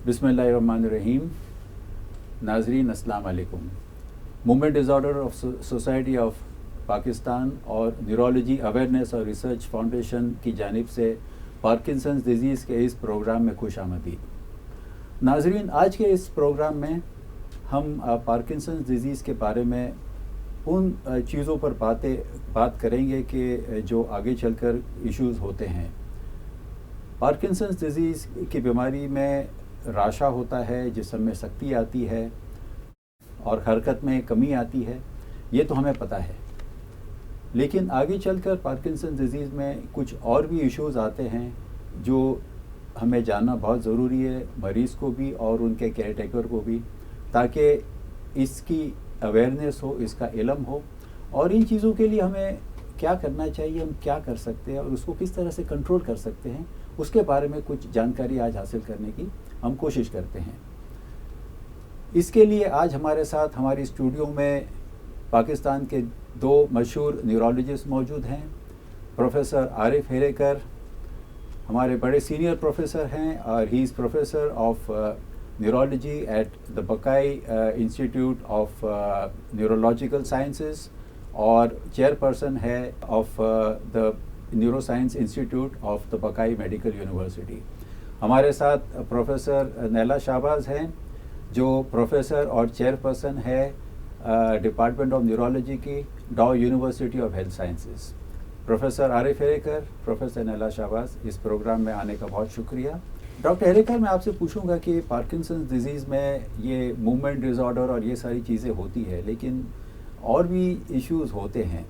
بسم اللہ الرحمن الرحیم. ناظرین السلام علیکم. Movement disorder of society of Pakistan اور نیورولوجی اویئرنیس اور ریسرچ فاؤنڈیشن کی جانب سے پارکنسنز ڈیزیز کے اس پروگرام میں خوش آمدید. ناظرین، آج کے اس پروگرام میں ہم پارکنسنز ڈیزیز کے بارے میں ان چیزوں پر بات کریں گے کہ جو آگے چل کر ایشوز ہوتے ہیں. پارکنسنز ڈیزیز کی بیماری میں راشا ہوتا ہے، جسم میں سختی آتی ہے اور حرکت میں کمی آتی ہے، یہ تو ہمیں پتہ ہے. لیکن آگے چل کر پارکنسنز ڈیزیز میں کچھ اور بھی ایشوز آتے ہیں جو ہمیں جاننا بہت ضروری ہے، مریض کو بھی اور ان کے کیئر ٹیکر کو بھی، تاکہ اس کی اویئرنیس ہو، اس کا علم ہو، اور ان چیزوں کے لیے ہمیں کیا کرنا چاہیے، ہم کیا کر سکتے ہیں اور اس کو کس طرح سے کنٹرول کر سکتے ہیں، اس کے بارے میں کچھ جانکاری آج حاصل کرنے کی ہم کوشش کرتے ہیں. اس کے لیے آج ہمارے ساتھ ہماری اسٹوڈیو میں پاکستان کے دو مشہور نیورولوجسٹ موجود ہیں. پروفیسر عارف ہیریکر ہمارے بڑے سینئر پروفیسر ہیں اور he is professor of neurology at the Baqai institute of neurological sciences اور چیئر پرسن ہے of the neuroscience institute of the Baqai medical university. ہمارے ساتھ پروفیسر نیلا شہباز ہیں جو پروفیسر اور چیئر پرسن ہے ڈپارٹمنٹ آف نیورولوجی کی Dow university of health sciences. Professor Arif Harikar, professor Neela Shahbaz, us programme میں آنے کا بہت شکریہ. ڈاکٹر ہیریکر، میں آپ سے پوچھوں گا کہ پارکنسنز ڈیزیز میں یہ موومنٹ ڈس آرڈر اور یہ ساری چیزیں ہوتی ہے، لیکن اور بھی ایشوز ہوتے ہیں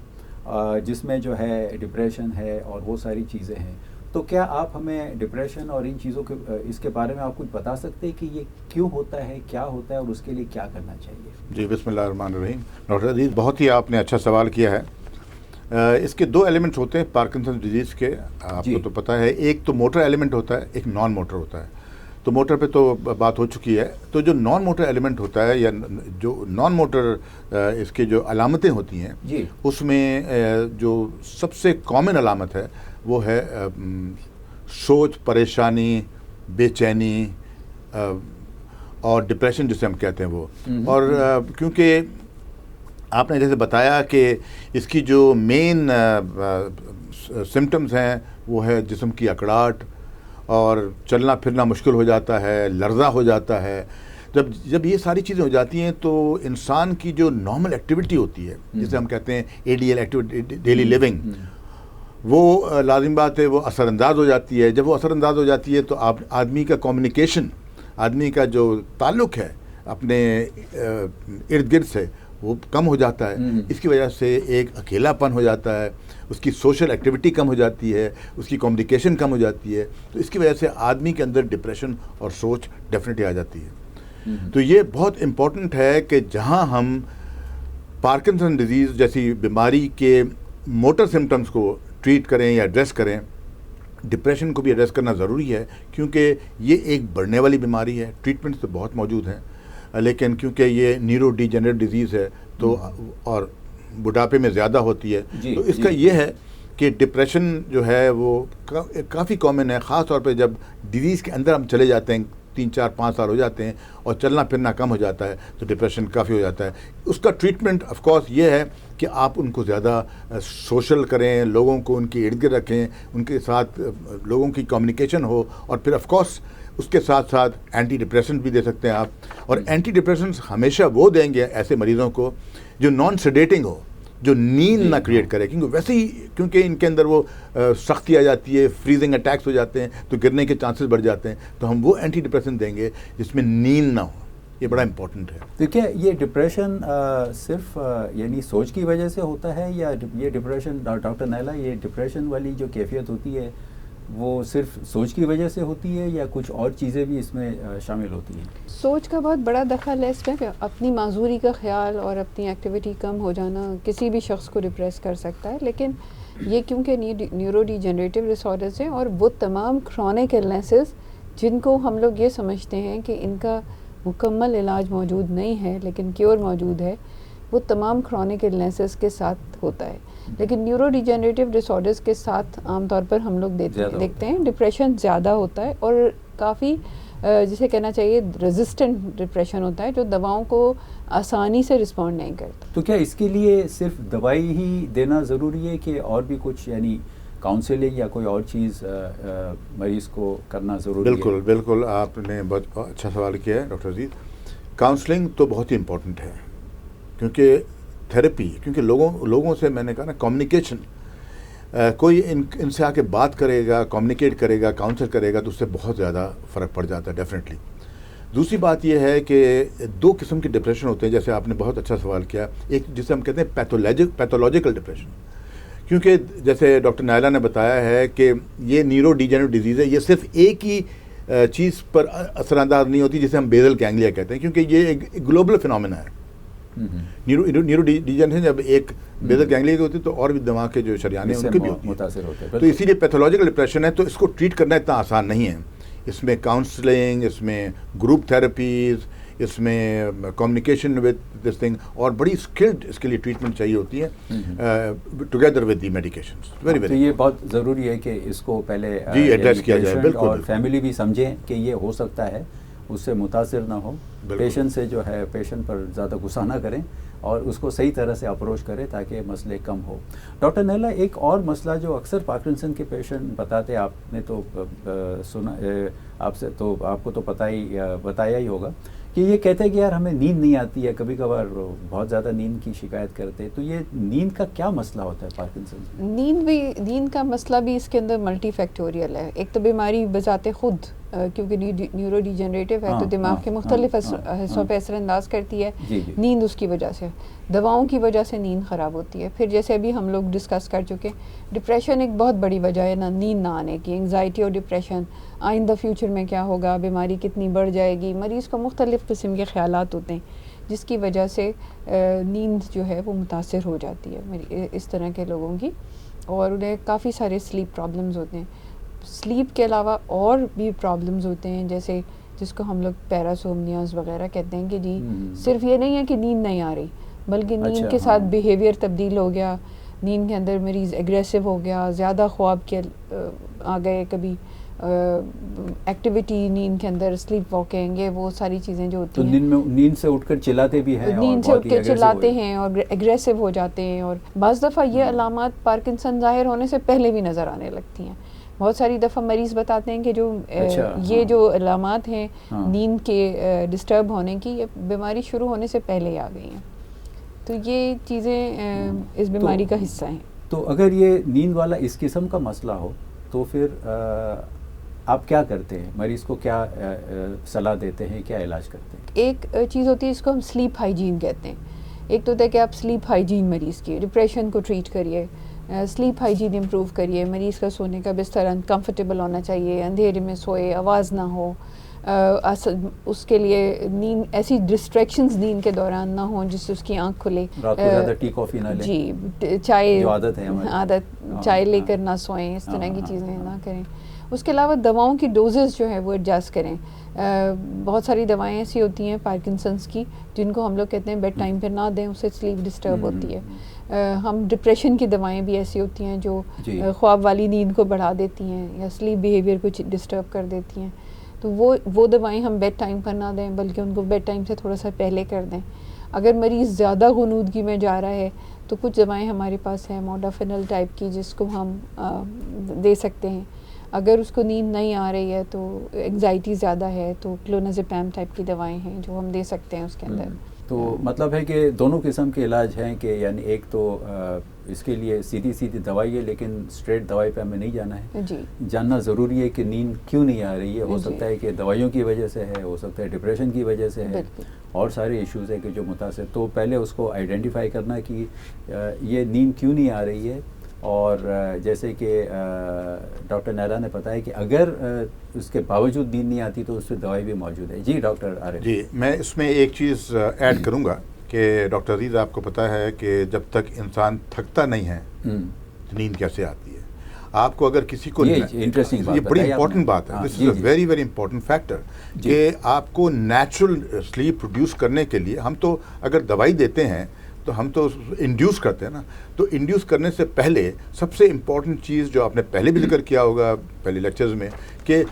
جس میں جو ہے ڈپریشن ہے اور وہ ساری چیزیں ہیں. تو کیا آپ ہمیں ڈپریشن اور ان چیزوں کے اس کے بارے میں آپ کچھ بتا سکتے ہیں کہ یہ کیوں ہوتا ہے، کیا ہوتا ہے اور اس کے لیے کیا کرنا چاہیے؟ جی، بسم اللہ الرحمن الرحیم. ڈاکٹر عزیز، بہت ہی آپ نے اچھا سوال کیا ہے. اس کے دو ایلیمنٹس ہوتے ہیں پارکنسن ڈیزیز کے، آپ کو تو پتہ ہے. ایک تو موٹر ایلیمنٹ ہوتا ہے، ایک نان موٹر ہوتا ہے. تو موٹر پہ تو بات ہو چکی ہے. تو جو نان موٹر ایلیمنٹ ہوتا ہے یا جو نان موٹر اس کے جو علامتیں ہوتی ہیں، اس میں جو سب سے کامن علامت ہے وہ ہے سوچ، پریشانی، بے چینی اور ڈپریشن جسے ہم کہتے ہیں وہ. اور کیونکہ آپ نے جیسے بتایا کہ اس کی جو مین سمٹمز ہیں وہ ہے جسم کی اکڑاہٹ اور چلنا پھرنا مشکل ہو جاتا ہے، لرزہ ہو جاتا ہے. جب یہ ساری چیزیں ہو جاتی ہیں تو انسان کی جو نارمل ایکٹیویٹی ہوتی ہے، جسے ہم کہتے ہیں ADL ایکٹیویٹی، ڈیلی لیونگ، وہ لازم بات ہے وہ اثر انداز ہو جاتی ہے. جب وہ اثر انداز ہو جاتی ہے تو آدمی کا کمیونیکیشن، آدمی کا جو تعلق ہے اپنے ارد گرد سے، وہ کم ہو جاتا ہے. اس کی وجہ سے ایک اکیلا پن ہو جاتا ہے، اس کی سوشل ایکٹیویٹی کم ہو جاتی ہے، اس کی کمیونیکیشن کم ہو جاتی ہے. تو اس کی وجہ سے آدمی کے اندر ڈپریشن اور سوچ ڈیفینیٹلی آ جاتی ہے. تو یہ بہت امپورٹنٹ ہے کہ جہاں ہم پارکنسن ڈیزیز جیسی بیماری کے موٹر سمٹمز کو ٹریٹ کریں یا ایڈریس کریں، ڈپریشن کو بھی ایڈریس کرنا ضروری ہے، کیونکہ یہ ایک بڑھنے والی بیماری ہے. ٹریٹمنٹس تو بہت موجود ہیں، لیکن کیونکہ یہ نیورو ڈی جنریٹ ڈیزیز ہے تو اور بڑھاپے میں زیادہ ہوتی ہے، تو اس کا یہ ہے کہ ڈپریشن جو ہے وہ کافی کامن ہے. خاص طور پہ جب ڈیزیز کے اندر ہم چلے جاتے ہیں، 3 4 5 سال ہو جاتے ہیں اور چلنا پھرنا کم ہو جاتا ہے تو ڈپریشن کافی ہو جاتا ہے. اس کا ٹریٹمنٹ آف کورس یہ ہے کہ آپ ان کو زیادہ سوشل کریں، لوگوں کو ان کے ارد گرد رکھیں، ان کے ساتھ لوگوں کی کمیونیکیشن ہو، اور پھر آف کورس اس کے ساتھ ساتھ اینٹی ڈپریشن بھی دے سکتے ہیں آپ. اور اینٹی ڈپریشنس ہمیشہ وہ دیں گے ایسے مریضوں کو جو نان سیڈیٹنگ ہو، جو نیند نہ کریٹ کرے، کیونکہ ویسے ہی کیونکہ ان کے اندر وہ سختی آ جاتی ہے، فریزنگ اٹیکس ہو جاتے ہیں تو گرنے کے چانسز بڑھ جاتے ہیں. تو ہم وہ اینٹی ڈپریشن دیں گے جس میں نیند نہ ہو. یہ بڑا امپورٹنٹ ہے. دیکھیے، یہ ڈپریشن صرف یعنی سوچ کی وجہ سے ہوتا ہے، یا یہ ڈپریشن ڈاکٹر نیلا، یہ ڈپریشن والی جو کیفیت ہوتی ہے وہ صرف سوچ کی وجہ سے ہوتی ہے یا کچھ اور چیزیں بھی اس میں شامل ہوتی ہیں؟ سوچ کا بہت بڑا دخل ہے اس میں. اپنی معذوری کا خیال اور اپنی ایکٹیویٹی کم ہو جانا کسی بھی شخص کو ڈپریس کر سکتا ہے. لیکن یہ کیونکہ نیورو ڈی جنریٹو ڈسآرڈرز ہیں اور وہ تمام کرونک النیسز جن کو ہم لوگ یہ سمجھتے ہیں کہ ان کا مکمل علاج موجود نہیں ہے لیکن کیور موجود ہے، وہ تمام کرونک النیسز کے ساتھ ہوتا ہے. لیکن نیورو ڈی جنریٹو ڈس آرڈرز کے ساتھ عام طور پر ہم لوگ دیکھتے ہیں ڈپریشن زیادہ ہوتا ہے اور کافی جسے کہنا چاہیے ریزسٹنٹ ڈپریشن ہوتا ہے، جو دواؤں کو آسانی سے رسپونڈ نہیں کرتا. تو کیا اس کے لیے صرف دوائی ہی دینا ضروری ہے کہ اور بھی کچھ یعنی کاؤنسلنگ یا کوئی اور چیز مریض کو کرنا ضروری ہے؟ بالکل بالکل، آپ نے بہت اچھا سوال کیا ہے ڈاکٹر عزیز. کاؤنسلنگ تو بہت ہی امپورٹنٹ ہے، کیونکہ تھیراپی، کیونکہ لوگوں سے میں نے کہا نا کمیونیکیشن، کوئی ان سے آ کے بات کرے گا، کمیونیکیٹ کرے گا، کاؤنسل کرے گا تو اس سے بہت زیادہ فرق پڑ جاتا ہے ڈیفینیٹلی. دوسری بات یہ ہے کہ 2 قسم کے ڈپریشن ہوتے ہیں، جیسے آپ نے بہت اچھا سوال کیا. ایک جسے ہم کہتے ہیں پیتھولوجیکل ڈپریشن، کیونکہ جیسے ڈاکٹر نائلہ نے بتایا ہے کہ یہ نیورو ڈیجنریٹو ڈیزیز ہے. یہ صرف ایک ہی چیز پر اثر انداز نہیں ہوتی جسے ہم بیزل گینگلیا کہتے ہیں، کیونکہ یہ ایک گلوبل فینومینا ہے. نیورو ڈیجنریشن جب ایک بیزل گینگلیا کی ہوتی ہے تو اور بھی دماغ کے جو شریانیں ہیں ان کی بھی متاثر ہوتے ہیں. تو اسی لیے پیتھولوجیکل ڈپریشن ہے. تو اس کو ٹریٹ کرنا اتنا آسان نہیں ہے. اس میں کاؤنسلنگ، اس میں گروپ تھراپیز، اس میں کمیونیکیشن ود دس تھنگ، اور بڑی اسکلڈ اس کے لیے ٹریٹمنٹ چاہیے ہوتی ہے together with the medications. Very تو یہ بہت ضروری ہے کہ اس کو پہلے ایڈریس کیا جائے. بالکل، اور فیملی بھی سمجھیں کہ یہ ہو سکتا ہے، اس سے متاثر نہ ہو. پیشنٹ سے جو ہے پیشنٹ پر زیادہ غصہ نہ کریں اور اس کو صحیح طرح سے اپروچ کریں تاکہ مسئلے کم ہو. ڈاکٹر نائلہ، ایک اور مسئلہ جو اکثر پارکنسن کے پیشنٹ بتاتے، آپ نے تو سنا، آپ کو تو بتایا ہی ہوگا کہ یہ کہتے ہیں کہ یار ہمیں نیند نہیں آتی ہے، کبھی کبھار بہت زیادہ نیند کی شکایت کرتے. تو یہ نیند کا کیا مسئلہ ہوتا ہے پارکنسن؟ نیند کا مسئلہ بھی اس کے اندر ملٹی فیکٹوریل ہے. ایک تو بیماری بذات خود کیونکہ نیورو ڈیجنریٹو ہے تو دماغ کے مختلف حصوں پہ اثر انداز کرتی ہے. نیند اس کی وجہ سے، دواؤں کی وجہ سے نیند خراب ہوتی ہے. پھر جیسے ابھی ہم لوگ ڈسکس کر چکے، ڈپریشن ایک بہت بڑی وجہ ہے نیند نہ آنے کی. انگزائٹی اور ڈپریشن، آئندہ فیوچر میں کیا ہوگا، بیماری کتنی بڑھ جائے گی. مریض کو مختلف قسم کے خیالات ہوتے ہیں جس کی وجہ سے نیند جو ہے وہ متاثر ہو جاتی ہے اس طرح کے لوگوں کی، اور انہیں کافی سارے سلیپ پرابلمز ہوتے ہیں. سلیپ کے علاوہ اور بھی پرابلمز ہوتے ہیں، جیسے جس کو ہم لوگ پیراسومنیاز وغیرہ کہتے ہیں کہ جی صرف یہ نہیں ہے کہ نیند نہیں آ رہی، بلکہ نیند کے ساتھ بیہیویئر تبدیل ہو گیا. نیند کے اندر مریض ایگریسو ہو گیا، زیادہ خواب کے آ گئے، کبھی ایکٹیویٹی نیند کے اندر، سلیپ واکنگ، یہ وہ ساری چیزیں جو ہوتی ہیں. تو نیند سے اٹھ کر چلاتے بھی ہیں، نیند سے اٹھ کے چلاتے ہیں اور ایگریسو ہو جاتے ہیں. اور بعض دفعہ یہ علامات پارکنسن ظاہر ہونے سے پہلے بھی نظر آنے لگتی ہیں. بہت ساری دفعہ مریض بتاتے ہیں کہ جو یہ جو علامات ہیں نیند کے ڈسٹرب ہونے کی، یہ بیماری شروع ہونے سے پہلے ہی آ گئی ہیں. تو یہ چیزیں اس بیماری کا حصہ ہیں. تو اگر یہ نیند والا اس قسم کا مسئلہ ہو تو پھر آپ کیا کرتے ہیں؟ مریض کو کیا صلاح دیتے ہیں، کیا علاج کرتے ہیں؟ ایک چیز ہوتی ہے جس کو ہم سلیپ ہائیجین کہتے ہیں. ایک تو ہوتا ہے کہ آپ سلیپ ہائیجین مریض کی، ڈپریشن کو ٹریٹ کریے، سلیپ ہائیجین امپروو کریے. مریض کا سونے کا بستر کمفرٹیبل ہونا چاہیے، اندھیرے میں سوئے، آواز نہ ہو. اس کے لیے نیند ایسی ڈسٹریکشنز نیند کے دوران نہ ہوں جس سے اس کی آنکھ کھلے. رات کو زیادہ ٹی کافی نہ لیں، جی چائے، عادت ہے ہماری، چائے لے کر نہ سوئیں، اس طرح کی چیزیں نہ کریں. اس کے علاوہ دواؤں کی ڈوزز جو ہے وہ ایڈجسٹ کریں. بہت ساری دوائیں ایسی ہوتی ہیں پارکنسنس کی جن کو ہم لوگ کہتے ہیں بیڈ ٹائم پہ نہ دیں، اس سے سلیپ ڈسٹرب ہوتی ہے. ہم ڈپریشن کی دوائیں بھی ایسی ہوتی ہیں جو خواب والی نیند کو بڑھا دیتی ہیں یا سلیپ بیہیویئر کو ڈسٹرب کر دیتی ہیں. تو وہ دوائیں ہم بیڈ ٹائم پر نہ دیں، بلکہ ان کو بیڈ ٹائم سے تھوڑا سا پہلے کر دیں. اگر مریض زیادہ غنودگی میں جا رہا ہے تو کچھ دوائیں ہمارے پاس ہیں موڈافینل ٹائپ کی جس کو ہم دے سکتے ہیں. اگر اس کو نیند نہیں آ رہی ہے تو انگزائٹی زیادہ ہے تو کلونازیپام ٹائپ کی دوائیں ہیں جو ہم دے سکتے ہیں اس کے اندر. تو مطلب ہے کہ دونوں قسم کے علاج ہیں کہ یعنی ایک تو اس کے لیے سیدھی دوائی ہے، لیکن اسٹریٹ دوائی پہ ہمیں نہیں جانا ہے. جی جاننا ضروری ہے کہ نیند کیوں نہیں آ رہی ہے. ہو سکتا ہے کہ دوائیوں کی وجہ سے ہے، ہو سکتا ہے ڈپریشن کی وجہ سے ہے، اور سارے ایشوز ہیں کہ جو متاثر. تو پہلے اس کو آئیڈینٹیفائی کرنا کہ یہ نیند کیوں نہیں آ رہی ہے. اور جیسے کہ ڈاکٹر نائلہ نے بتایا کہ اگر اس کے باوجود نیند نہیں آتی تو اس سے دوائی بھی موجود ہے. جی ڈاکٹر عارف. جی میں اس میں ایک چیز ایڈ کروں گا کہ ڈاکٹر عزیز آپ کو پتہ ہے کہ جب تک انسان تھکتا نہیں ہے نیند کیسے آتی ہے. آپ کو اگر کسی کو یہ بڑی امپورٹنٹ بات ہے، this is a very very important factor کہ آپ کو نیچرل سلیپ پروڈیوس کرنے کے لیے ہم تو اگر دوائی دیتے ہیں تو ہم تو انڈیوس کرتے ہیں نا. تو انڈیوس کرنے سے پہلے سب سے امپورٹنٹ چیز جو آپ نے پہلے بھی ذکر کیا ہوگا پہلے لیکچرز میں کہ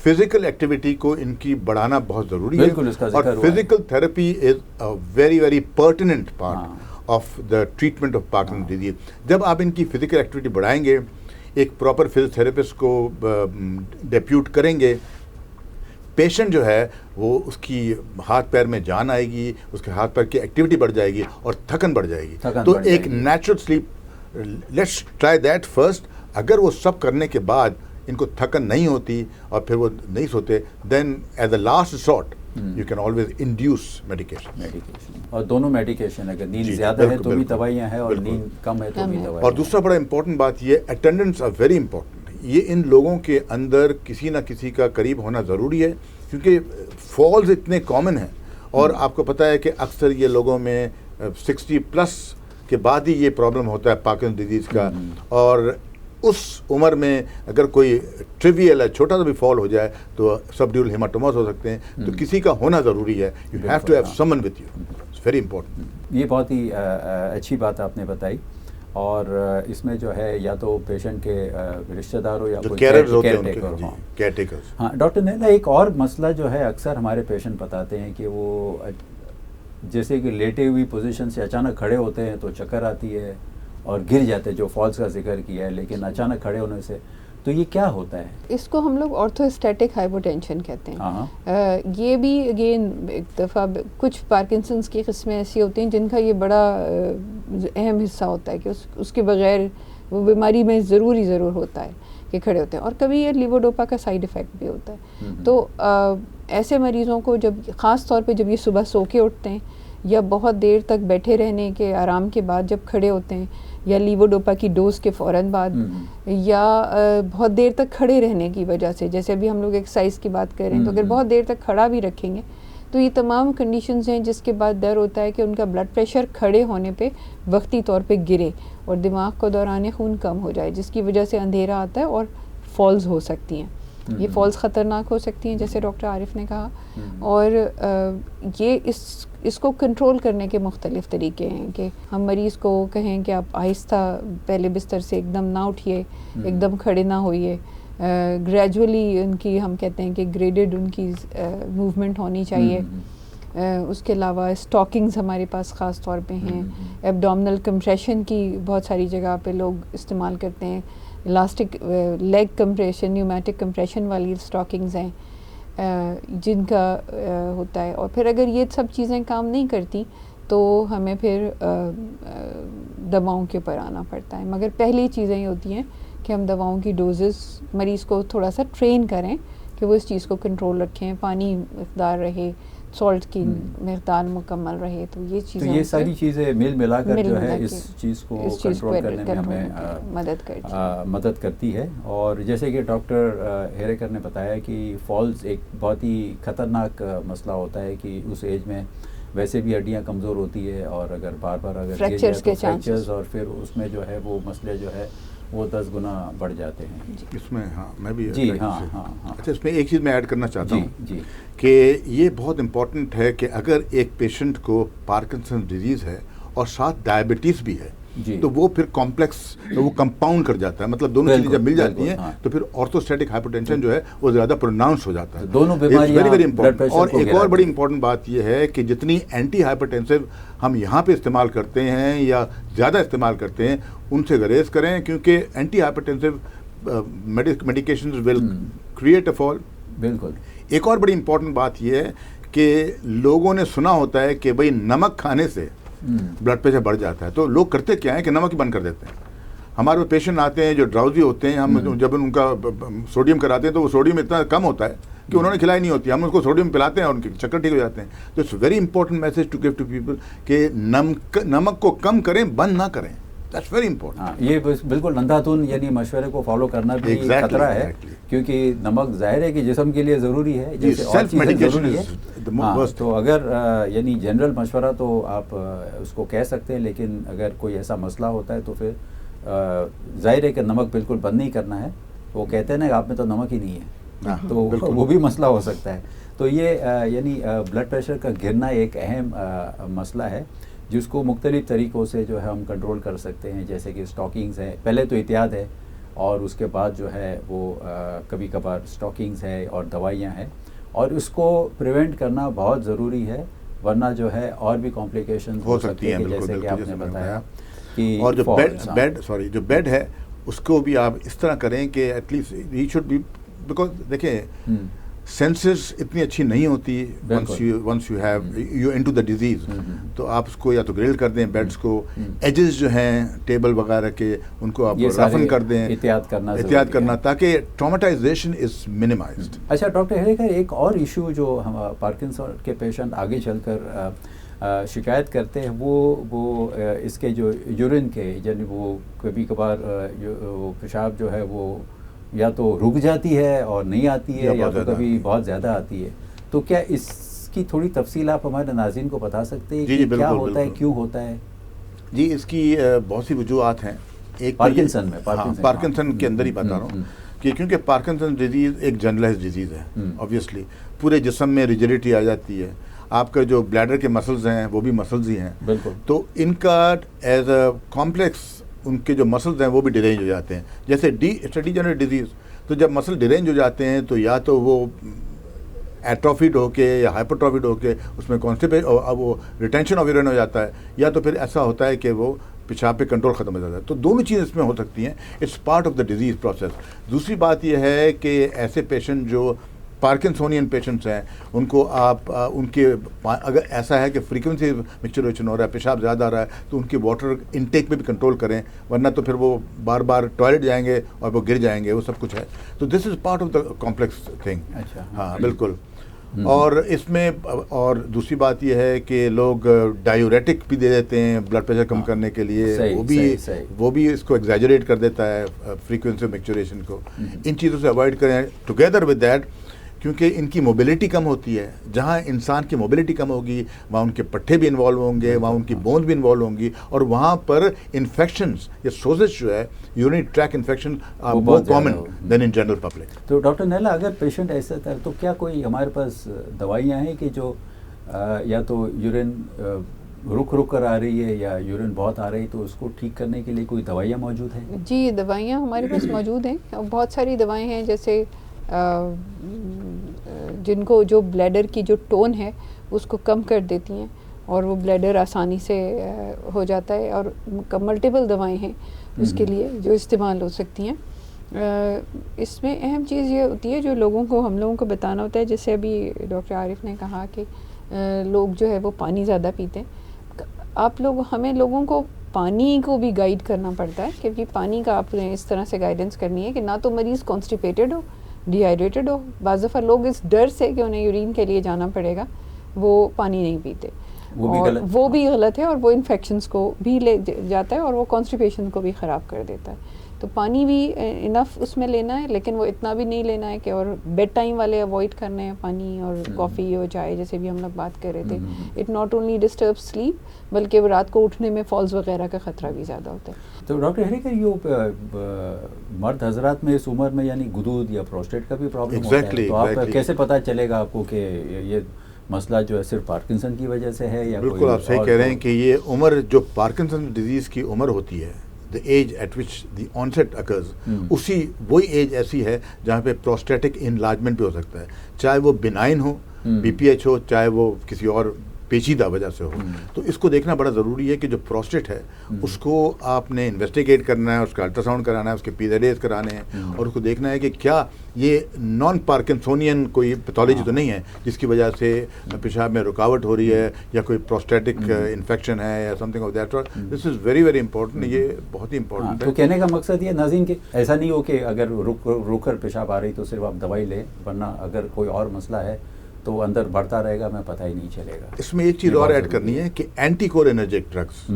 فزیکل ایکٹیویٹی کو ان کی بڑھانا بہت ضروری ہے. بالکل اس کا ذکر ہوا ہے. Physical therapy is a very very pertinent part of the treatment of Parkinson disease. جب آپ ان کی فزیکل ایکٹیویٹی بڑھائیں گے, ایک پراپر فزیوتھراپسٹ کو ڈیپیوٹ کریں گے, پیشنٹ جو ہے وہ اس کی ہاتھ پیر میں جان آئے گی, اس کے ہاتھ پیر کی ایکٹیویٹی بڑھ جائے گی اور تھکن بڑھ جائے گی. تو ایک natural slip, let's try that first. اگر وہ سب کرنے کے بعد ان کو تھکن نہیں ہوتی اور پھر وہ نہیں سوتے, then as a last resort you can always induce medication. اور دونوں میڈیکیشن, اگر نیند زیادہ ہے تو بھی دوائیاں ہیں اور نیند کم ہے تو بھی دوائیاں. اور دوسرا بڑا امپورٹنٹ بات یہ, اٹینڈنس آر ویری امپورٹنٹ. یہ ان لوگوں کے اندر کسی نہ کسی کا قریب ہونا ضروری ہے, کیونکہ فالز اتنے کامن ہیں. اور آپ کو پتہ ہے کہ اکثر یہ لوگوں میں 60+ کے بعد ہی یہ پرابلم ہوتا ہے پارکنسن ڈیزیز کا. اور اس عمر میں اگر کوئی ٹریویل ہے, چھوٹا سا بھی فال ہو جائے تو سبڈیول ہیماٹوماس ہو سکتے ہیں. تو کسی کا ہونا ضروری ہے. You have to have someone with you. It's very important. یہ بہت ہی اچھی بات آپ نے بتائی. اور اس میں جو ہے یا تو پیشنٹ کے رشتہ دار ہو یا کوئی کیئر ٹیکرز. ہاں ڈاکٹر نیلا, ایک اور مسئلہ جو ہے اکثر ہمارے پیشنٹ بتاتے ہیں کہ وہ جیسے کہ لیٹے ہوئی پوزیشن سے اچانک کھڑے ہوتے ہیں تو چکر آتی ہے اور گر جاتے ہیں, جو فالس کا ذکر کیا ہے, لیکن اچانک کھڑے ہونے سے, تو یہ کیا ہوتا ہے؟ اس کو ہم لوگ آرتھوسٹیٹک ہائپوٹینشن کہتے ہیں. یہ بھی اگین ایک دفعہ کچھ پارکنسنس کی قسمیں ایسی ہوتی ہیں جن کا یہ بڑا اہم حصہ ہوتا ہے کہ اس کے بغیر وہ بیماری میں ضرور ہوتا ہے کہ کھڑے ہوتے ہیں. اور کبھی یہ لیووڈوپا کا سائیڈ افیکٹ بھی ہوتا ہے. تو ایسے مریضوں کو جب خاص طور پہ جب یہ صبح سو کے اٹھتے ہیں یا بہت دیر تک بیٹھے رہنے کے آرام کے بعد جب کھڑے ہوتے ہیں, یا لیووڈوپا کی ڈوز کے فوراً بعد, یا بہت دیر تک کھڑے رہنے کی وجہ سے, جیسے ابھی ہم لوگ ایکسرسائز کی بات کر رہے ہیں, تو اگر بہت دیر تک کھڑا بھی رکھیں گے تو یہ تمام کنڈیشنز ہیں جس کے بعد ڈر ہوتا ہے کہ ان کا بلڈ پریشر کھڑے ہونے پہ وقتی طور پہ گرے اور دماغ کو دوران خون کم ہو جائے, جس کی وجہ سے اندھیرا آتا ہے اور فالز ہو سکتی ہیں. یہ فالز خطرناک ہو سکتی ہیں جیسے ڈاکٹر عارف نے کہا. اور یہ اس کو کنٹرول کرنے کے مختلف طریقے ہیں کہ ہم مریض کو کہیں کہ آپ آہستہ پہلے بستر سے ایک دم نہ اٹھیے, ایک دم کھڑے نہ ہوئیے, گریجولی ان کی ہم کہتے ہیں کہ گریڈڈ ان کی موومنٹ ہونی چاہیے. اس کے علاوہ اسٹاکنگز ہمارے پاس خاص طور پہ ہیں. ایبڈومنل کمپریشن کی بہت ساری جگہ پہ لوگ استعمال کرتے ہیں. Elastic league compression, pneumatic compression والی اسٹاکنگز ہیں جن کا ہوتا ہے. اور پھر اگر یہ سب چیزیں کام نہیں کرتی تو ہمیں پھر دواؤں کے اوپر آنا پڑتا ہے. مگر پہلی چیزیں یہ ہوتی ہیں کہ ہم دواؤں کی ڈوزز مریض کو تھوڑا سا ٹرین کریں کہ وہ اس چیز کو کنٹرول رکھیں, پانی مقدار رہے, سالٹ کی مقدار مکمل رہے. تو یہ چیزیں, تو یہ ساری چیزیں مل ملا کر جو ہے اس چیز کو کنٹرول کرنے میں ہمیں مدد کرتی ہے. اور جیسے کہ ڈاکٹر ہیریکر نے بتایا کہ فالز ایک بہت ہی خطرناک مسئلہ ہوتا ہے کہ اس ایج میں ویسے بھی ہڈیاں کمزور ہوتی ہے, اور اگر بار بار اگر فریکچرز, اور پھر اس میں جو ہے وہ مسئلے جو ہے وہ 10 گنا بڑھ جاتے ہیں. اس میں میں بھی اچھا, اس میں ایک چیز میں ایڈ کرنا چاہتا ہوں کہ یہ بہت امپورٹنٹ ہے کہ اگر ایک پیشنٹ کو پارکنسن ڈیزیز ہے اور ساتھ ڈائبٹیز بھی ہے تو وہ پھر کمپلیکس, وہ کمپاؤنڈ کر جاتا ہے. مطلب دونوں چیزیں جب مل جاتی ہیں تو پھر آرتھوسٹیٹک ہائپرٹینشن جو ہے وہ زیادہ پروناؤنس ہو جاتا ہے. دونوں بیماریاں ویری امپورٹنٹ. اور ایک اور بڑی امپورٹنٹ بات یہ ہے کہ جتنی اینٹی ہائپرٹینسو ہم یہاں پہ استعمال کرتے ہیں یا زیادہ استعمال کرتے ہیں ان سے گریز کریں, کیونکہ anti hypertensive medications will create a fall. بالکل. ایک اور بڑی امپورٹنٹ بات یہ ہے کہ لوگوں نے سنا ہوتا ہے کہ بھئی نمک کھانے سے بلڈ پریشر بڑھ جاتا ہے, تو لوگ کرتے کیا ہیں کہ نمک ہی بند کر دیتے ہیں. ہمارے پیشنٹ آتے ہیں جو ڈراؤزی ہوتے ہیں, ہم جب ان کا سوڈیم کراتے ہیں تو وہ سوڈیم اتنا کم ہوتا ہے کہ انہوں نے کھلائی نہیں ہوتی, ہم اس کو سوڈیم پلاتے ہیں اور ان کے چکر ٹھیک ہو جاتے ہیں. تو it's very important message to give to people کہ نمک کو کم کریں, بند نہ کریں. That's very important. یہ بالکل اندھاتون یعنی مشورے کو فالو کرنا بھی خطرہ ہے, کیونکہ نمک ظاہر ہے کہ جسم کے لیے ضروری ہے جیسے اور چیزیں ضروری ہے. تو اگر یعنی جنرل مشورہ تو آپ اس کو کہہ سکتے ہیں, لیکن اگر کوئی ایسا مسئلہ ہوتا ہے تو پھر ظاہر ہے کہ نمک بالکل بند نہیں کرنا ہے. وہ کہتے ہیں نا کہ آپ میں تو نمک ہی نہیں ہے, تو وہ بھی مسئلہ ہو سکتا ہے. تو یہ یعنی بلڈ پریشر کا گرنا ایک اہم مسئلہ ہے جس کو مختلف طریقوں سے جو ہے ہم کنٹرول کر سکتے ہیں, جیسے کہ اسٹاکنگز ہے. پہلے تو احتیاط ہے, اور اس کے بعد جو ہے وہ کبھی کبھار اسٹاکنگز ہے اور دوائیاں ہیں، اور اس کو پریونٹ کرنا بہت ضروری ہے، ورنہ جو ہے اور بھی کمپلیکیشن ہو سکتی ہیں. جیسے کہ آپ نے بتایا کہ اور جو بیڈ ہے اس کو بھی آپ اس طرح کریں کہ at least he should be, because دیکھیں سینسز اتنی اچھی نہیں ہوتی once you into the disease, تو آپ اس کو یا تو گرل کر دیں بیڈس کو، ایجز جو ہیں ٹیبل وغیرہ کے ان کو آپ رفن کر دیں، احتیاط کرنا تاکہ ٹرامیٹائزیشن از منیمائزڈ. اچھا ڈاکٹر ہیریکر، ایک اور ایشو جو ہم پارکنسن کے پیشنٹ آگے چل کر شکایت کرتے ہیں وہ اس کے جو یورین کے، یعنی وہ کبھی کبھار پیشاب جو ہے وہ یا تو رک جاتی ہے اور نہیں آتی ہے، یا تو کبھی بہت زیادہ آتی ہے. تو کیا اس کی تھوڑی تفصیل آپ ہمارے ناظرین کو بتا سکتے ہیں کہ کیا ہوتا ہے، کیوں ہوتا ہے؟ جی اس کی بہت سی وجوہات ہیں. ایک پارکنسن کے اندر ہی بتا رہا ہوں کہ کیونکہ پارکنسن ڈیزیز ایک جنرلائز ڈیزیز ہے، آبویسلی پورے جسم میں ریجیڈیٹی آ جاتی ہے. آپ کا جو بلیڈر کے مسلز ہیں وہ بھی مسلز ہی ہیں، بالکل. تو ان کا ایز اے کمپلیکس ان کے جو مسلز ہیں وہ بھی ڈیرینج ہو جاتے ہیں. جیسے ڈیجنریٹ ڈیزیز، تو جب مسل ڈیرینج ہو جاتے ہیں تو یا تو وہ ایٹروفیڈ ہو کے یا ہائپرٹروفیڈ ہو کے اس میں کانسٹیپیٹ وہ ریٹینشن آف یورین ہو جاتا ہے، یا تو پھر ایسا ہوتا ہے کہ وہ پیشاب پہ کنٹرول ختم ہو جاتا ہے. تو دونوں چیزیں اس میں ہو سکتی ہیں. It's part of the disease process. دوسری بات یہ ہے کہ ایسے پیشنٹ جو پارکنسونین پیشنٹس ہیں ان کو آپ ان کے اگر ایسا ہے کہ فریکوینسی مکسچریشن ہو رہا ہے، پیشاب زیادہ آ رہا ہے، تو ان کے واٹر انٹیک پہ بھی کنٹرول کریں، ورنہ تو پھر وہ بار بار ٹوائلٹ جائیں گے اور وہ گر جائیں گے، وہ سب کچھ ہے. تو this is part of the complex thing. اچھا، ہاں بالکل. اور اس میں اور دوسری بات یہ ہے کہ لوگ ڈائیوریٹک بھی دے دیتے ہیں بلڈ پریشر کم کرنے کے لیے، وہ بھی اس کو ایگزیجریٹ کر دیتا ہے فریکوینسی میکچوریشن کو. ان چیزوں سے اوائڈ کریں ٹوگیدر ود دیٹ، کیونکہ ان کی موبلٹی کم ہوتی ہے. جہاں انسان کی موبلٹی کم ہوگی وہاں ان کے پٹھے بھی انوالو ہوں گے، وہاں ان کی بونز بھی انوالو ہوں گی، اور وہاں پر انفیکشنز یا سوزش جو ہے urinary track infection more common then in general public. تو ڈاکٹر نیلا، اگر پیشنٹ ایسا تھا تو کیا کوئی ہمارے پاس دوائیاں ہیں کہ جو یا تو یورین رک کر آ رہی ہے یا یورین بہت آ رہی، تو اس کو ٹھیک کرنے کے لیے کوئی دوائیاں موجود ہیں؟ جی دوائیاں ہمارے پاس موجود ہیں، بہت ساری دوائیں ہیں جیسے جن کو جو بلیڈر کی جو ٹون ہے اس کو کم کر دیتی ہیں اور وہ بلیڈر آسانی سے ہو جاتا ہے، اور ملٹیپل دوائیں ہیں اس کے لیے جو استعمال ہو سکتی ہیں. اس میں اہم چیز یہ ہوتی ہے جو ہم لوگوں کو بتانا ہوتا ہے، جیسے ابھی ڈاکٹر عارف نے کہا کہ لوگ جو ہے وہ پانی زیادہ پیتے ہیں. ہمیں لوگوں کو پانی کو بھی گائیڈ کرنا پڑتا ہے، کیونکہ پانی کا آپ نے اس طرح سے گائیڈنس کرنی ہے کہ نہ تو مریض کانسٹیپیٹڈ ہو، ڈی ہائیڈریٹڈ ہو. بعض دفعہ لوگ اس ڈر سے کہ انہیں یورین کے لیے جانا پڑے گا وہ پانی نہیں پیتے، وہ بھی غلط ہے، اور وہ انفیکشنز کو بھی لے جاتا ہے اور وہ کانسٹیپیشن کو بھی خراب کر دیتا ہے. تو پانی بھی انف اس میں لینا ہے، لیکن وہ اتنا بھی نہیں لینا ہے کہ اور بیڈ ٹائم والے اوائڈ کرنے ہیں پانی اور کافی اور چائے، جیسے بھی ہم لوگ بات کر رہے تھے. It not only disturb slip بلکہ رات کو اٹھنے میں فالز وغیرہ کا خطرہ بھی زیادہ ہوتا ہے. تو ڈاکٹر ہیریکر، یہ مرد حضرات میں اس عمر میں یعنی گدود یا پروسٹیٹ کا بھی پرابلم ہوتا ہے، تو آپ کیسے پتہ چلے گا آپ کو کہ یہ مسئلہ جو ہے صرف پارکنسن کی وجہ سے ہے یا؟ بالکل آپ صحیح کہہ رہے ہیں کہ یہ عمر جو پارکنسن ڈیزیز کی عمر ہوتی ہے، the age at which the onset occurs، وہی ایج ایسی ہے جہاں پہ پروسٹیٹک انلارجمنٹ بھی ہو سکتا ہے، چاہے وہ بینائن ہو، بی پی ایچ ہو، چاہے وہ کسی اور پیچیدہ وجہ سے ہو. تو اس کو دیکھنا بڑا ضروری ہے کہ جو پروسٹیٹ ہے اس کو آپ نے انویسٹیگیٹ کرنا ہے، اس کا الٹرا ساؤنڈ کرانا ہے، اس کے پی زیڈ ایز کرانے ہیں، اور اس کو دیکھنا ہے کہ کیا یہ نان پارکنسونین کوئی پیتھولوجی تو نہیں ہے جس کی وجہ سے پیشاب میں رکاوٹ ہو رہی ہے، یا کوئی پروسٹیٹک انفیکشن ہے یا some thing of that. This is very very important. یہ بہت ہی امپورٹنٹ ہے. تو کہنے کا مقصد یہ ناظرین کہ ایسا نہیں ہو کہ اگر رک کر پیشاب آ رہی تو صرف آپ دوائی لیں، ورنہ اگر کوئی اور مسئلہ ہے تو وہ اندر بڑھتا رہے گا، میں پتہ ہی نہیں چلے گا. اس میں ایک چیز اور ایڈ کرنی ہے کہ اینٹی کولینرجک ڈرگس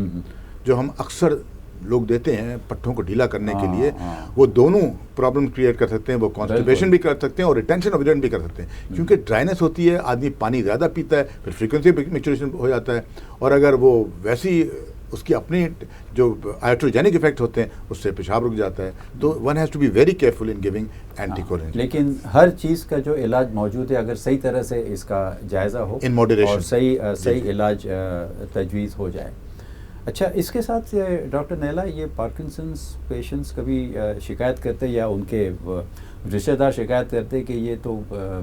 جو ہم اکثر لوگ دیتے ہیں پٹھوں کو ڈھیلا کرنے کے لیے، وہ دونوں پرابلم کریٹ کر سکتے ہیں. وہ کانسٹیپیشن بھی کر سکتے ہیں اور ریٹینشن آف یورین بھی کر سکتے ہیں، کیونکہ ڈرائنس ہوتی ہے، آدمی پانی زیادہ پیتا ہے، پھر فریکوینسی میچوریشن ہو جاتا ہے، اور اگر وہ ویسی اس کی اپنی جو آئٹروجینک افیکٹ ہوتے ہیں اس سے پیشاب رک جاتا ہے. تو one has to be very careful in giving anticholinergic. لیکن ہر چیز کا جو علاج موجود ہے اگر صحیح طرح سے اس کا جائزہ ہو ان ماڈریشن اور صحیح علاج تجویز ہو جائے. اچھا، اس کے ساتھ ڈاکٹر نیلا، یہ پارکنسنس پیشنٹس کبھی شکایت کرتے یا ان کے رشتہ دار شکایت کرتے کہ یہ تو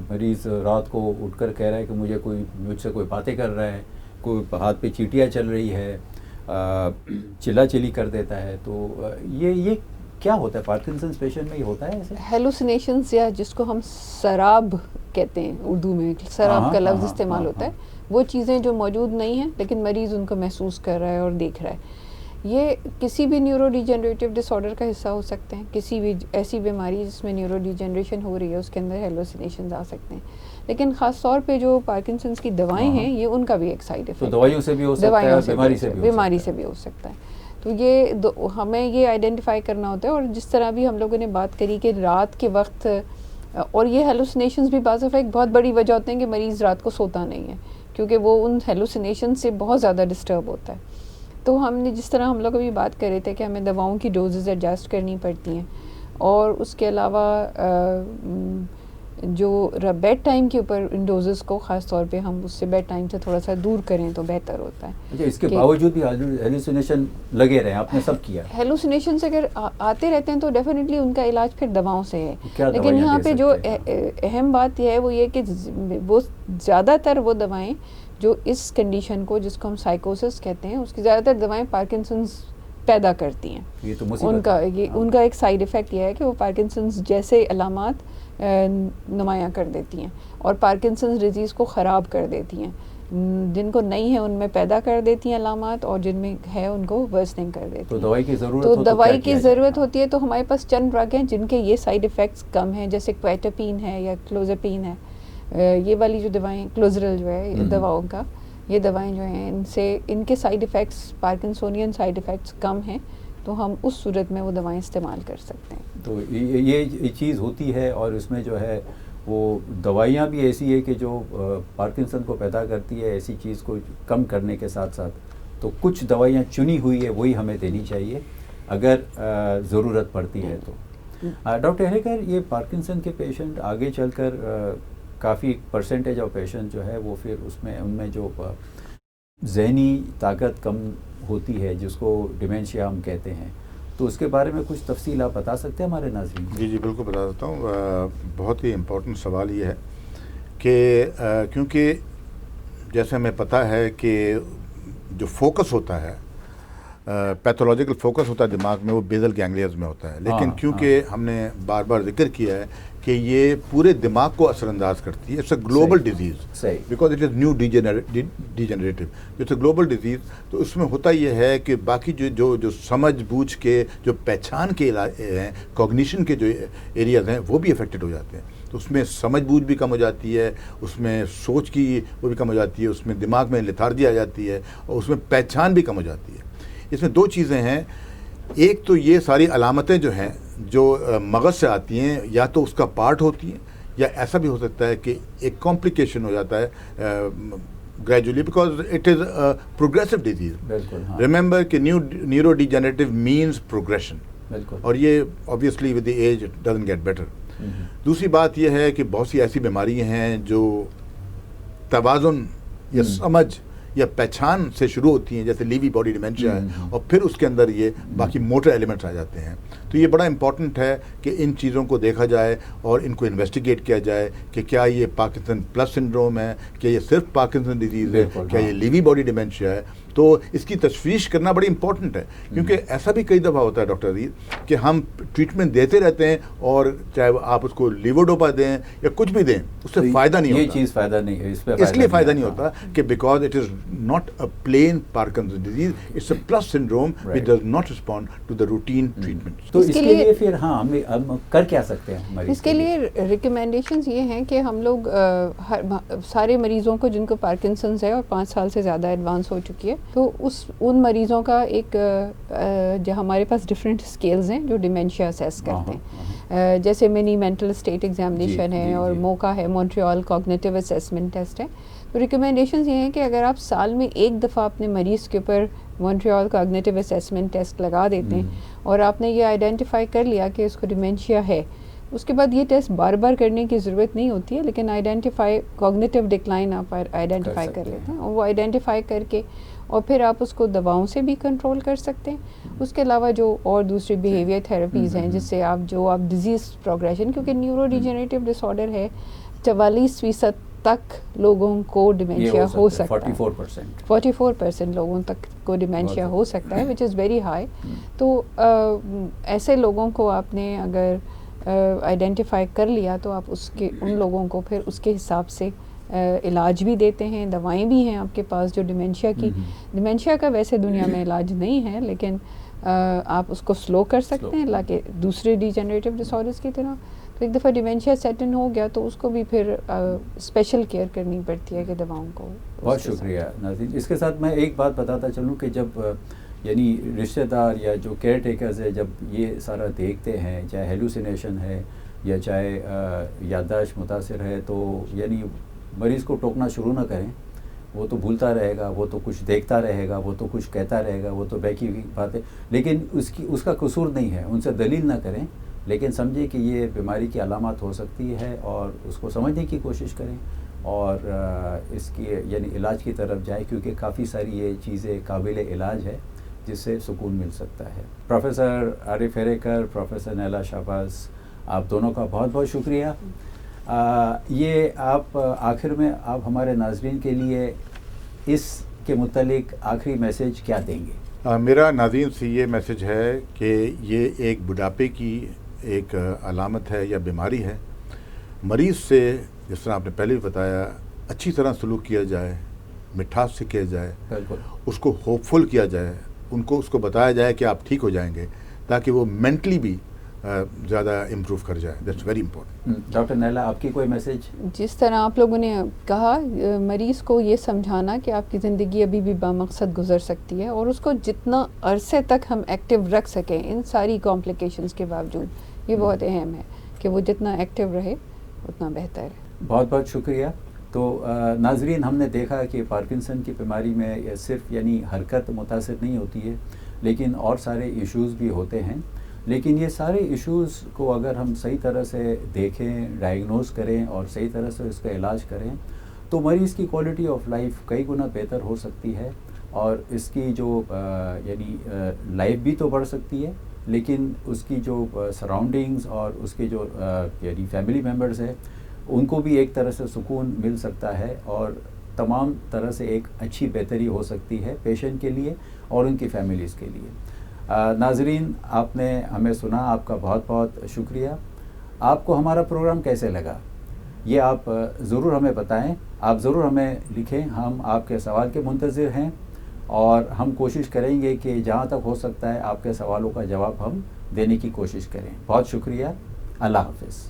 مریض رات کو اٹھ کر کہہ رہا ہے کہ مجھ سے کوئی باتیں کر رہا ہے، کوئی ہاتھ پہ چیٹیاں چل رہی ہے، چلا چلی کر دیتا ہے، تو یہ کیا ہوتا ہے پارکنسنس پیشنٹ میں؟ یہ ہوتا ہے ایسے ہیلوسینیشنز، یا جس کو ہم سراب کہتے ہیں اردو میں، سراب کا لفظ استعمال ہوتا ہے، وہ چیزیں جو موجود نہیں ہیں لیکن مریض ان کو محسوس کر رہا ہے اور دیکھ رہا ہے. یہ کسی بھی نیورو ڈی جنریٹیو ڈس آرڈر کا حصہ ہو سکتے ہیں. کسی بھی ایسی بیماری جس میں نیورو ڈی جنریشن ہو رہی ہے اس کے اندر ہیلوسینیشنز آ سکتے ہیں. لیکن خاص طور پہ جو پارکنسنس کی دوائیں ہیں، یہ ان کا بھی ایک سائیڈ افیکٹ ہے. دوائیوں سے بھی ہو سکتا ہے، بیماری سے بھی ہو سکتا ہے. تو یہ ہمیں یہ آئیڈینٹیفائی کرنا ہوتا ہے. اور جس طرح بھی ہم لوگوں نے بات کری کہ رات کے وقت، اور یہ ہیلوسینیشنز بھی بعض دفعہ ایک بہت بڑی وجہ ہوتے ہیں کہ مریض رات کو سوتا نہیں ہے، کیونکہ وہ ان ہیلوسینیشن سے بہت زیادہ ڈسٹرب ہوتا ہے. تو ہم نے جس طرح ہم لوگ ابھی بات کر رہے تھے کہ ہمیں دواؤں کی ڈوزز ایڈجسٹ کرنی پڑتی ہیں، اور اس کے علاوہ جو بیڈ ٹائم کے اوپر ان ڈوزز کو خاص طور پہ ہم اس سے بیڈ ٹائم سے تھوڑا سا دور کریں تو بہتر ہوتا ہے. اچھا، اس کے باوجود بھی ہیلوسینیشن لگے رہے، آپ نے سب کیا؟ ہیلوسینیشنز اگر آتے رہتے ہیں تو ڈیفینیٹلی ان کا علاج پھر دواؤں سے ہے. لیکن یہاں پہ جو اہم بات یہ ہے وہ یہ کہ وہ زیادہ تر وہ دوائیں جو اس کنڈیشن کو، جس کو ہم سائیکوسس کہتے ہیں، اس کی زیادہ تر دوائیں پارکنسنز پیدا کرتی ہیں. یہ تو ان کا ایک سائیڈ افیکٹ یہ ہے کہ وہ پارکنسنز جیسے علامات نمایاں کر دیتی ہیں اور پارکنسنز ڈیزیز کو خراب کر دیتی ہیں. جن کو نہیں ہے ان میں پیدا کر دیتی ہیں علامات، اور جن میں ہے ان کو ورسننگ کر دیتی ہیں. تو دوائی کی ضرورت ہوتی ہے. تو ہمارے پاس چند ڈرگ ہیں جن کے یہ سائیڈ افیکٹس کم ہیں، جیسے کویٹاپین ہے یا کلوزاپین ہے. یہ والی جو دوائیں، کلوزرل جو ہے دواؤں کا، یہ دوائیں جو ہیں ان کے سائیڈ افیکٹس، پارکنسونین سائیڈ افیکٹس کم ہیں، تو ہم اس صورت میں وہ دوائیں استعمال کر سکتے ہیں. تو یہ چیز ہوتی ہے. اور اس میں جو ہے وہ دوائیاں بھی ایسی ہے کہ جو پارکنسن کو پیدا کرتی ہے، ایسی چیز کو کم کرنے کے ساتھ ساتھ تو کچھ دوائیاں چنی ہوئی ہے وہی ہمیں دینی چاہیے اگر ضرورت پڑتی ہے تو. ڈاکٹر ہیریکر، یہ پارکنسن کے پیشنٹ آگے چل کر کافی پرسنٹیج آف پیشنٹ جو ہے وہ پھر ان میں جو ذہنی طاقت کم ہوتی ہے، جس کو ڈیمینشیا ہم کہتے ہیں، تو اس کے بارے میں کچھ تفصیل آپ بتا سکتے ہیں ہمارے ناظرین؟ جی بالکل بتا دیتا ہوں. بہت ہی امپورٹنٹ سوال یہ ہے کہ کیونکہ جیسے ہمیں پتہ ہے کہ جو فوکس ہوتا ہے، پیتھولوجیکل فوکس ہوتا ہے دماغ میں، وہ بیزل گینگلیاز میں ہوتا ہے. لیکن کیونکہ ہم نے بار بار ذکر کیا ہے کہ یہ پورے دماغ کو اثر انداز کرتی ہے. It's a global disease because it is neurodegenerative. It's a global disease. تو اس میں ہوتا یہ ہے کہ باقی جو سمجھ بوجھ کے، جو پہچان کے ہیں، کوگنیشن کے جو ایریاز ہیں، وہ بھی افیکٹڈ ہو جاتے ہیں. تو اس میں سمجھ بوجھ بھی کم ہو جاتی ہے، اس میں سوچ کی وہ بھی کم ہو جاتی ہے، اس میں دماغ میں لیتھارجی آ جاتی ہے، اور اس میں پہچان بھی کم ہو جاتی ہے. اس میں دو چیزیں ہیں. ایک تو یہ ساری علامتیں جو ہیں جو مغز سے آتی ہیں، یا تو اس کا پارٹ ہوتی ہیں، یا ایسا بھی ہو سکتا ہے کہ ایک کمپلیکیشن ہو جاتا ہے gradually, because it is progressive disease. Remember کہ نیورو ڈیجنریٹو مینز پروگریشن، اور یہ obviously with the age it doesn't get better. دوسری بات یہ ہے کہ بہت سی ایسی بیماریاں ہیں جو توازن یا سمجھ یا پہچان سے شروع ہوتی ہیں، جیسے لیوی باڈی ڈیمینشیا ہے، اور پھر اس کے اندر یہ باقی موٹر ایلیمنٹس آ جاتے ہیں. تو یہ بڑا امپورٹنٹ ہے کہ ان چیزوں کو دیکھا جائے اور ان کو انویسٹیگیٹ کیا جائے کہ کیا یہ پارکنسن پلس سنڈروم ہے، کیا یہ صرف پارکنسن ڈیزیز ہے، کیا یہ لیوی باڈی ڈیمینشیا ہے. تو اس کی تشخیص کرنا بڑی امپورٹنٹ ہے، کیونکہ ایسا بھی کئی دفعہ ہوتا ہے ڈاکٹر عزیز کہ ہم ٹریٹمنٹ دیتے رہتے ہیں، اور چاہے آپ اس کو لیووڈوپا دیں یا کچھ بھی دیں، اس سے فائدہ نہیں ہوتا. یہ چیز فائدہ نہیں ہے، اس لیے فائدہ نہیں ہوتا کہ because it is not a plain Parkinson disease, it's a plus syndrome which does not respond to the routine treatment. تو اس کے لیے پھر ہم کر کیا سکتے ہیں؟ اس کے لیے ریکمینڈیشنز یہ ہیں کہ ہم لوگ سارے مریضوں کو جن کو پارکنسنز ہے اور 5 سال سے زیادہ ایڈوانس ہو چکی ہے، تو ان مریضوں کا ایک جو ہمارے پاس ڈفرینٹ اسکیلز ہیں جو ڈیمینشیا اسیس کرتے ہیں، جیسے منی مینٹل اسٹیٹ ایگزامینیشن ہے، اور موکا ہے، مونٹریال کوگنیٹیو اسیسمنٹ ٹیسٹ ہے. تو ریکمینڈیشنز یہ ہیں کہ اگر آپ سال میں ایک دفعہ اپنے مریض کے اوپر مونٹریال کوگنیٹیو اسیسمنٹ ٹیسٹ لگا دیتے ہیں، اور آپ نے یہ آئیڈینٹیفائی کر لیا کہ اس کو ڈیمینشیا ہے، اس کے بعد یہ ٹیسٹ بار بار کرنے کی ضرورت نہیں ہوتی ہے، لیکن آئیڈینٹیفائی کوگنیٹیو ڈکلائن آپ آئیڈینٹیفائی کر لیتے ہیں، اور وہ آئیڈینٹیفائی کر کے اور پھر آپ اس کو دواؤں سے بھی کنٹرول کر سکتے ہیں۔ اس کے علاوہ جو اور دوسری بیہیویئر تھراپیز ہیں جس سے آپ ڈیزیز پروگریشن، کیونکہ نیورو ڈیجنریٹیو ڈس آرڈر ہے 44% تک لوگوں کو ڈیمینشیا ہو سکتا ہے، 44% لوگوں تک کو ڈیمینشیا ہو سکتا ہے، وچ از ویری ہائی۔ تو ایسے لوگوں کو آپ نے اگر آئیڈینٹیفائی کر لیا تو آپ ان لوگوں کو پھر اس کے حساب سے علاج بھی دیتے ہیں، دوائیں بھی ہیں آپ کے پاس جو ڈیمینشیا کا ویسے دنیا میں علاج نہیں ہے، لیکن آپ اس کو سلو کر سکتے ہیں لاکہ دوسرے ڈیجنریٹیو ڈس آرڈرز کی طرح۔ تو ایک دفعہ ڈیمینشیا سیٹ ان ہو گیا تو اس کو بھی پھر اسپیشل کیئر کرنی پڑتی ہے کہ دواؤں کو۔ بہت شکریہ ناظرین۔ اس کے ساتھ میں ایک بات بتاتا چلوں کہ جب یعنی رشتہ دار یا جو کیئر ٹیکرز ہے جب یہ سارا دیکھتے ہیں، چاہے ہیلوسینیشن ہے یا چاہے یادداشت متاثر ہے، تو یعنی مریض کو ٹوکنا شروع نہ کریں، وہ تو بھولتا رہے گا، وہ تو کچھ دیکھتا رہے گا، وہ تو کچھ کہتا رہے گا، وہ تو بیکی ہوئی باتیں، لیکن اس کا قصور نہیں ہے، ان سے دلیل نہ کریں، لیکن سمجھیں کہ یہ بیماری کی علامات ہو سکتی ہے اور اس کو سمجھنے کی کوشش کریں اور اس کی یعنی علاج کی طرف جائیں، کیونکہ کافی ساری یہ چیزیں قابل علاج ہے جس سے سکون مل سکتا ہے۔ پروفیسر عارف ہیریکر، پروفیسر نیلا شہباز، آپ دونوں کا بہت بہت شکریہ۔ یہ آپ آخر میں آپ ہمارے ناظرین کے لیے اس کے متعلق آخری میسیج کیا دیں گے؟ میرا ناظرین سے یہ میسیج ہے کہ یہ ایک بڑھاپے کی ایک علامت ہے یا بیماری ہے۔ مریض سے جس طرح آپ نے پہلے بھی بتایا اچھی طرح سلوک کیا جائے، مٹھاس سے کیا جائے، بالکل اس کو ہوپ فل کیا جائے، اس کو بتایا جائے کہ آپ ٹھیک ہو جائیں گے، تاکہ وہ مینٹلی بھی زیادہ امپروو کر جائے۔ That's very important. ڈاکٹر نیلا، آپ کی کوئی میسیج؟ جس طرح آپ لوگوں نے کہا، مریض کو یہ سمجھانا کہ آپ کی زندگی ابھی بھی بامقصد گزر سکتی ہے، اور اس کو جتنا عرصے تک ہم ایکٹیو رکھ سکیں ان ساری کمپلیکیشنز کے باوجود، یہ بہت اہم ہے کہ وہ جتنا ایکٹیو رہے اتنا بہتر ہے۔ بہت بہت شکریہ۔ تو ناظرین، ہم نے دیکھا کہ پارکنسن کی بیماری میں صرف یعنی حرکت متاثر نہیں ہوتی ہے، لیکن اور سارے ایشوز بھی ہوتے ہیں، لیکن یہ سارے ایشوز کو اگر ہم صحیح طرح سے دیکھیں، ڈائگنوز کریں اور صحیح طرح سے اس کا علاج کریں تو مریض کی کوالٹی آف لائف کئی گنا بہتر ہو سکتی ہے، اور اس کی جو یعنی لائف بھی تو بڑھ سکتی ہے، لیکن اس کی جو سراؤنڈنگز اور اس کے جو یعنی فیملی ممبرز ہیں ان کو بھی ایک طرح سے سکون مل سکتا ہے، اور تمام طرح سے ایک اچھی بہتری ہو سکتی ہے پیشنٹ کے لیے اور ان کی فیملیز کے لیے۔ ناظرین، آپ نے ہمیں سنا، آپ کا بہت بہت شکریہ۔ آپ کو ہمارا پروگرام کیسے لگا یہ آپ ضرور ہمیں بتائیں، آپ ضرور ہمیں لکھیں، ہم آپ کے سوال کے منتظر ہیں، اور ہم کوشش کریں گے کہ جہاں تک ہو سکتا ہے آپ کے سوالوں کا جواب ہم دینے کی کوشش کریں۔ بہت شکریہ، اللہ حافظ۔